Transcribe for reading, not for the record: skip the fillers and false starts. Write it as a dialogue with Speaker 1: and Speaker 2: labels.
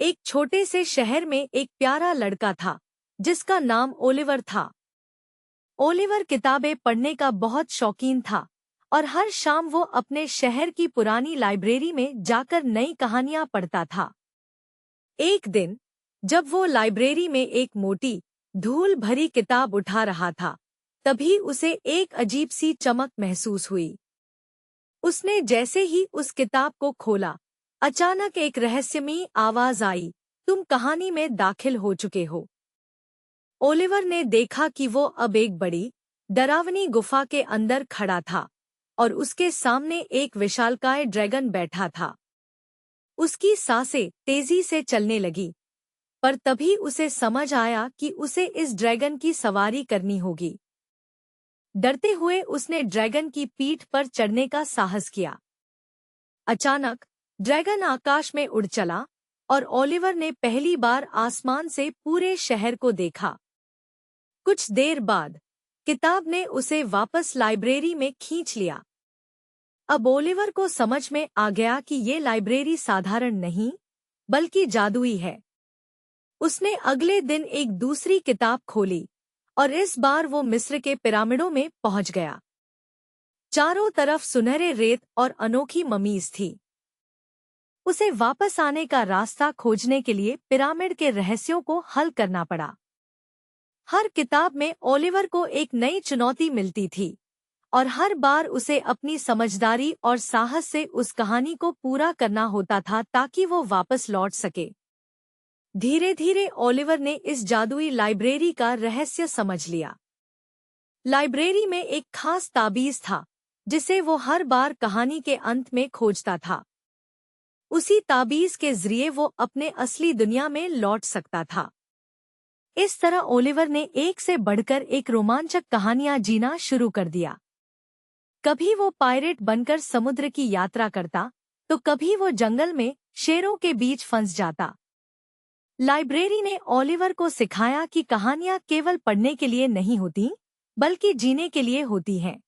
Speaker 1: एक छोटे से शहर में एक प्यारा लड़का था जिसका नाम ओलिवर था। ओलिवर किताबें पढ़ने का बहुत शौकीन था और हर शाम वो अपने शहर की पुरानी लाइब्रेरी में जाकर नई कहानियां पढ़ता था। एक दिन जब वो लाइब्रेरी में एक मोटी धूल भरी किताब उठा रहा था, तभी उसे एक अजीब सी चमक महसूस हुई। उसने जैसे ही उस किताब को खोला, अचानक एक रहस्यमयी आवाज आई, तुम कहानी में दाखिल हो चुके हो। ओलिवर ने देखा कि वो अब एक बड़ी, डरावनी गुफा के अंदर खड़ा था और उसके सामने एक विशालकाय ड्रैगन बैठा था। उसकी सांसें तेजी से चलने लगी, पर तभी उसे समझ आया कि उसे इस ड्रैगन की सवारी करनी होगी। डरते हुए उसने ड्रैगन की पीठ पर चढ़ने का साहस किया। अचानक ड्रैगन आकाश में उड़ चला और ओलिवर ने पहली बार आसमान से पूरे शहर को देखा। कुछ देर बाद किताब ने उसे वापस लाइब्रेरी में खींच लिया। अब ओलिवर को समझ में आ गया कि ये लाइब्रेरी साधारण नहीं, बल्कि जादुई है। उसने अगले दिन एक दूसरी किताब खोली और इस बार वो मिस्र के पिरामिडों में पहुंच गया। चारों तरफ सुनहरे रेत और अनोखी ममीज थी। उसे वापस आने का रास्ता खोजने के लिए पिरामिड के रहस्यों को हल करना पड़ा। हर किताब में ओलिवर को एक नई चुनौती मिलती थी और हर बार उसे अपनी समझदारी और साहस से उस कहानी को पूरा करना होता था ताकि वो वापस लौट सके। धीरे धीरे ओलिवर ने इस जादुई लाइब्रेरी का रहस्य समझ लिया। लाइब्रेरी में एक खास ताबीज था जिसे वो हर बार कहानी के अंत में खोजता था। उसी ताबीज के जरिए वो अपने असली दुनिया में लौट सकता था। इस तरह ओलिवर ने एक से बढ़कर एक रोमांचक कहानियां जीना शुरू कर दिया। कभी वो पायरेट बनकर समुद्र की यात्रा करता, तो कभी वो जंगल में शेरों के बीच फंस जाता। लाइब्रेरी ने ओलिवर को सिखाया कि कहानियां केवल पढ़ने के लिए नहीं होती, बल्कि जीने के लिए होती हैं।